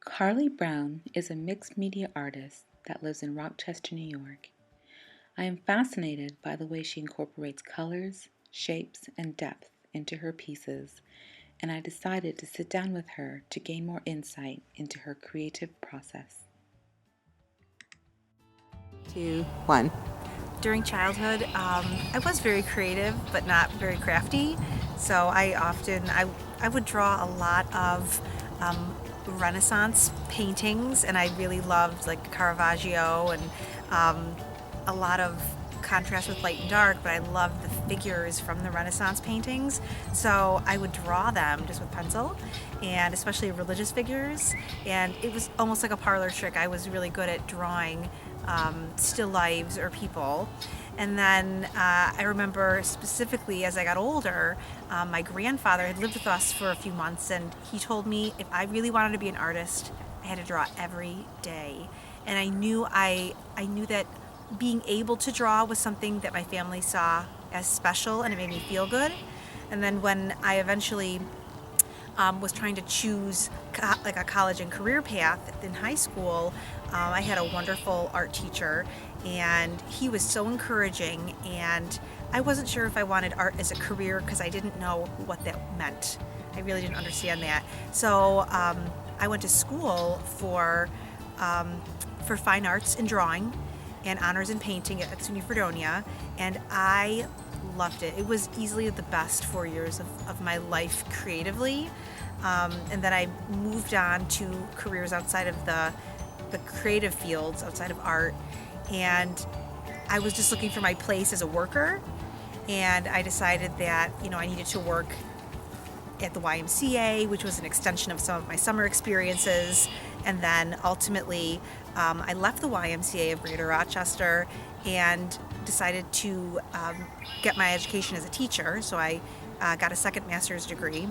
Carley Brown is a mixed media artist that lives in Rochester, New York. I am fascinated by the way she incorporates colors, shapes, and depth into her pieces, and I decided to sit down with her to gain more insight into her creative process. 2, 1. During childhood, I was very creative, but not very crafty. So I would draw a lot of Renaissance paintings, and I really loved like Caravaggio and a lot of contrast with light and dark, but I loved the figures from the Renaissance paintings. So I would draw them just with pencil, and especially religious figures. And it was almost like a parlor trick. I was really good at drawing still lifes or people. And then I remember specifically as I got older, my grandfather had lived with us for a few months, and he told me if I really wanted to be an artist, I had to draw every day. And I knew that being able to draw was something that my family saw as special, and it made me feel good. And then when I eventually was trying to choose like a college and career path in high school, I had a wonderful art teacher, and he was so encouraging, and I wasn't sure if I wanted art as a career because I didn't know what that meant. I really didn't understand that. So I went to school for fine arts and drawing and honors in painting at SUNY Fredonia, and I loved it. It was easily the best 4 years of my life creatively. And then I moved on to careers outside of the creative fields, outside of art, and I was just looking for my place as a worker, and I decided that I needed to work at the YMCA, which was an extension of some of my summer experiences. And then ultimately I left the YMCA of Greater Rochester and decided to get my education as a teacher. So I got a second master's degree,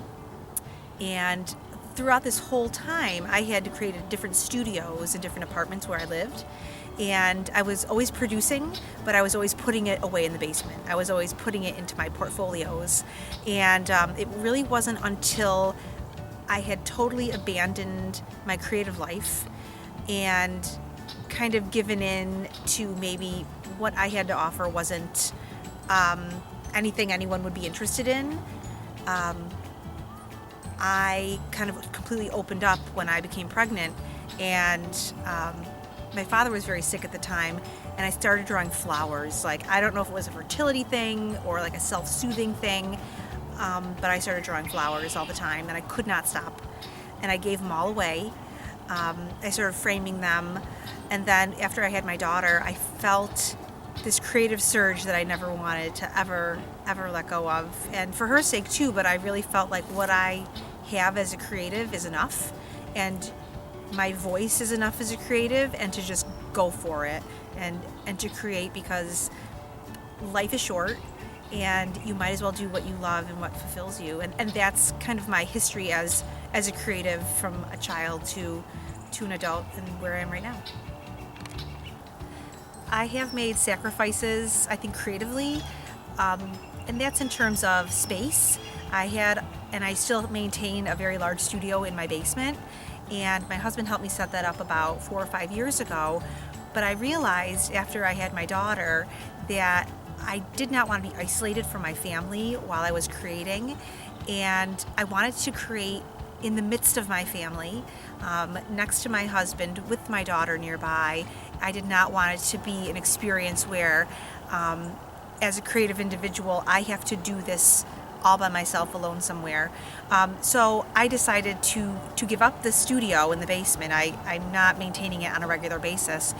and throughout this whole time I had created different studios in different apartments where I lived, and I was always producing, but I was always putting it away in the basement. I was always putting it into my portfolios, and it really wasn't until I had totally abandoned my creative life and kind of given in to maybe what I had to offer wasn't anything anyone would be interested in. I kind of completely opened up when I became pregnant, and my father was very sick at the time, and I started drawing flowers. Like, I don't know if it was a fertility thing or like a self-soothing thing, but I started drawing flowers all the time, and I could not stop. And I gave them all away. I started framing them, and then after I had my daughter, I felt this creative surge that I never wanted to ever let go of, and for her sake too. But I really felt like what I have as a creative is enough, and my voice is enough as a creative, and to just go for it and to create, because life is short and you might as well do what you love and what fulfills you. And that's kind of my history as a creative, from a child to an adult and where I am right now. I have made sacrifices, I think, creatively, and that's in terms of space. I had, and I still maintain, a very large studio in my basement, and my husband helped me set that up about 4 or 5 years ago. But I realized after I had my daughter that I did not want to be isolated from my family while I was creating, and I wanted to create in the midst of my family, next to my husband, with my daughter nearby. I did not want it to be an experience where, as a creative individual, I have to do this all by myself, alone somewhere. So I decided to give up the studio in the basement. I'm not maintaining it on a regular basis,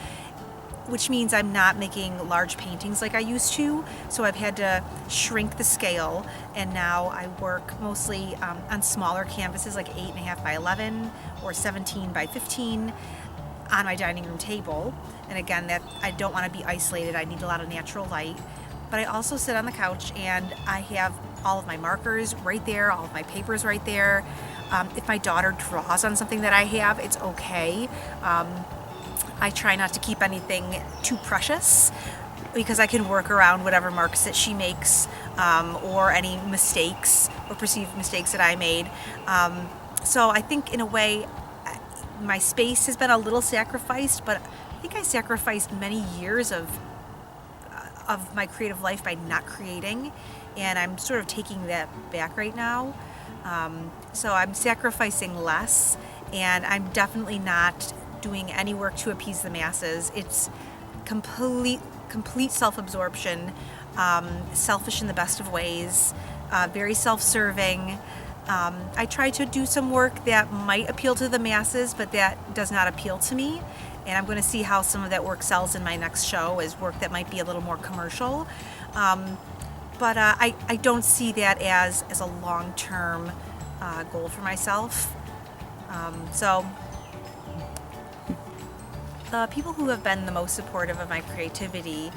which means I'm not making large paintings like I used to. So I've had to shrink the scale, and now I work mostly on smaller canvases, like 8.5 by 11 or 17 by 15, on my dining room table. And again, that I don't want to be isolated. I need a lot of natural light. But I also sit on the couch, and I have all of my markers right there, all of my papers right there. If my daughter draws on something that I have, it's okay. I try not to keep anything too precious, because I can work around whatever marks that she makes, or any mistakes or perceived mistakes that I made. So I think, in a way, my space has been a little sacrificed, but I think I sacrificed many years of my creative life by not creating, and I'm sort of taking that back right now. So I'm sacrificing less, and I'm definitely not doing any work to appease the masses. It's complete self-absorption, selfish in the best of ways, very self-serving. I try to do some work that might appeal to the masses, but that does not appeal to me. And I'm going to see how some of that work sells in my next show as work that might be a little more commercial. But I don't see that as a long-term goal for myself. So the people who have been the most supportive of my creativity,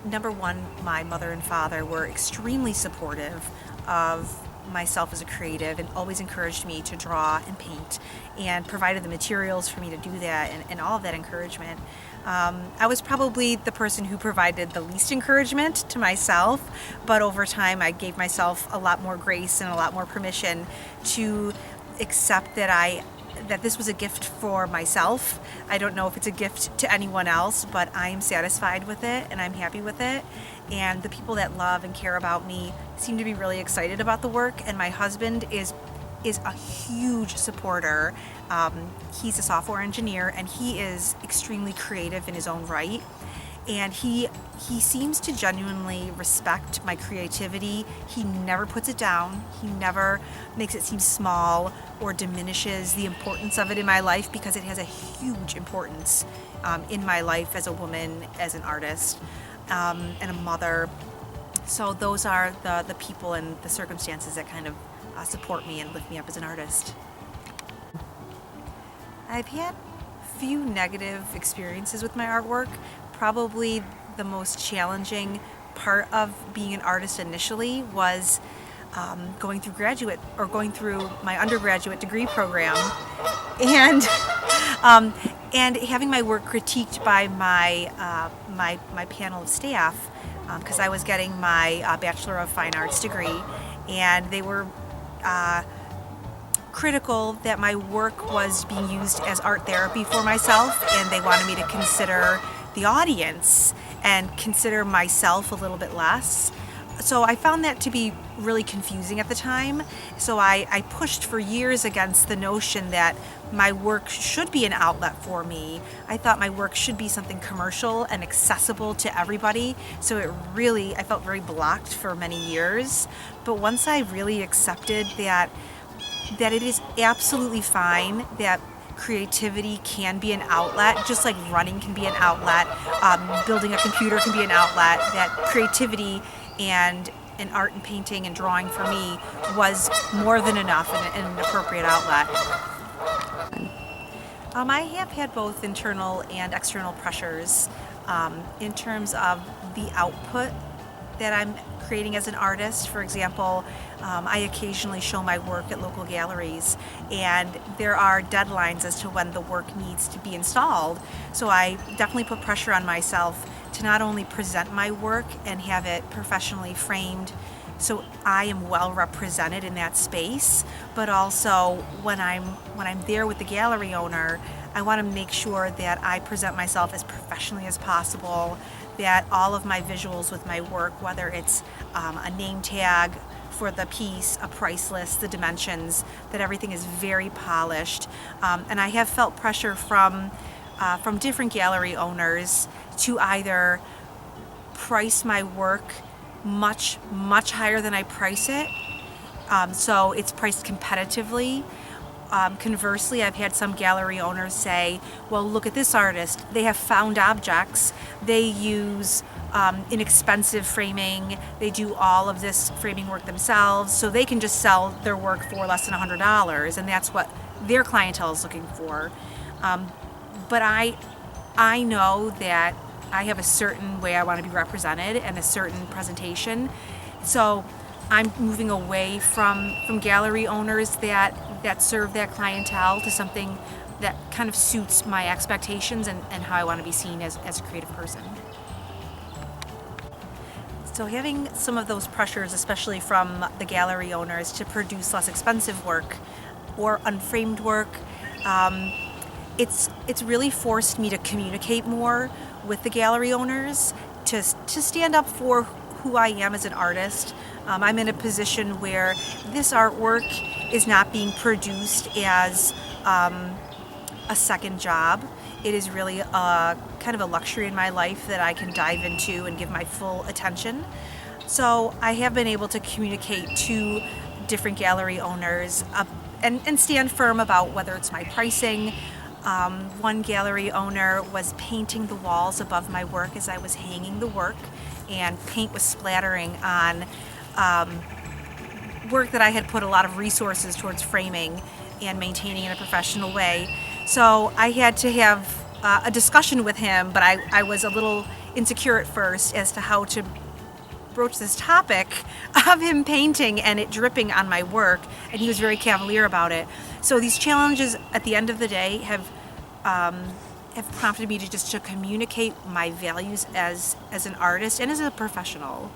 number one, my mother and father were extremely supportive of myself as a creative and always encouraged me to draw and paint and provided the materials for me to do that and all of that encouragement. I was probably the person who provided the least encouragement to myself, but over time I gave myself a lot more grace and a lot more permission to accept that this was a gift for myself. I don't know if it's a gift to anyone else, but I'm satisfied with it and I'm happy with it. And the people that love and care about me seem to be really excited about the work. And my husband is a huge supporter. He's a software engineer and he is extremely creative in his own right. And he seems to genuinely respect my creativity. He never puts it down. He never makes it seem small or diminishes the importance of it in my life, because it has a huge importance in my life as a woman, as an artist, and a mother. So those are the people and the circumstances that kind of support me and lift me up as an artist. I've had few negative experiences with my artwork. Probably the most challenging part of being an artist initially was going through my undergraduate degree program, and and having my work critiqued by my panel of staff, because I was getting my Bachelor of Fine Arts degree, and they were critical that my work was being used as art therapy for myself, and they wanted me to consider the audience and consider myself a little bit less. So I found that to be really confusing at the time. So I pushed for years against the notion that my work should be an outlet for me. I thought my work should be something commercial and accessible to everybody. So I felt very blocked for many years. But once I really accepted that it is absolutely fine that creativity can be an outlet, just like running can be an outlet, building a computer can be an outlet, that creativity and art and painting and drawing for me was more than enough and an appropriate outlet. I have had both internal and external pressures in terms of the output that I'm creating as an artist. For example, I occasionally show my work at local galleries, and there are deadlines as to when the work needs to be installed. So I definitely put pressure on myself to not only present my work and have it professionally framed so I am well represented in that space, but also when I'm there with the gallery owner, I want to make sure that I present myself as professionally as possible, that all of my visuals with my work, whether it's a name tag for the piece, a price list, the dimensions, that everything is very polished. And I have felt pressure from different gallery owners to either price my work much higher than I price it, so it's priced competitively. Conversely, I've had some gallery owners say, well, look at this artist. They have found objects. They use inexpensive framing. They do all of this framing work themselves, so they can just sell their work for less than $100, and that's what their clientele is looking for. But I know that I have a certain way I want to be represented and a certain presentation. So I'm moving away from gallery owners that serve that clientele to something that kind of suits my expectations and how I want to be seen as a creative person. So having some of those pressures, especially from the gallery owners, to produce less expensive work or unframed work, It's really forced me to communicate more with the gallery owners, to stand up for who I am as an artist. I'm in a position where this artwork is not being produced as a second job. It is really a kind of a luxury in my life that I can dive into and give my full attention. So I have been able to communicate to different gallery owners, and stand firm about whether it's my pricing. One gallery owner was painting the walls above my work as I was hanging the work, and paint was splattering on work that I had put a lot of resources towards framing and maintaining in a professional way. So I had to have a discussion with him, but I was a little insecure at first as to how to broach this topic of him painting and it dripping on my work, and he was very cavalier about it. So these challenges at the end of the day have prompted me to communicate my values as an artist and as a professional.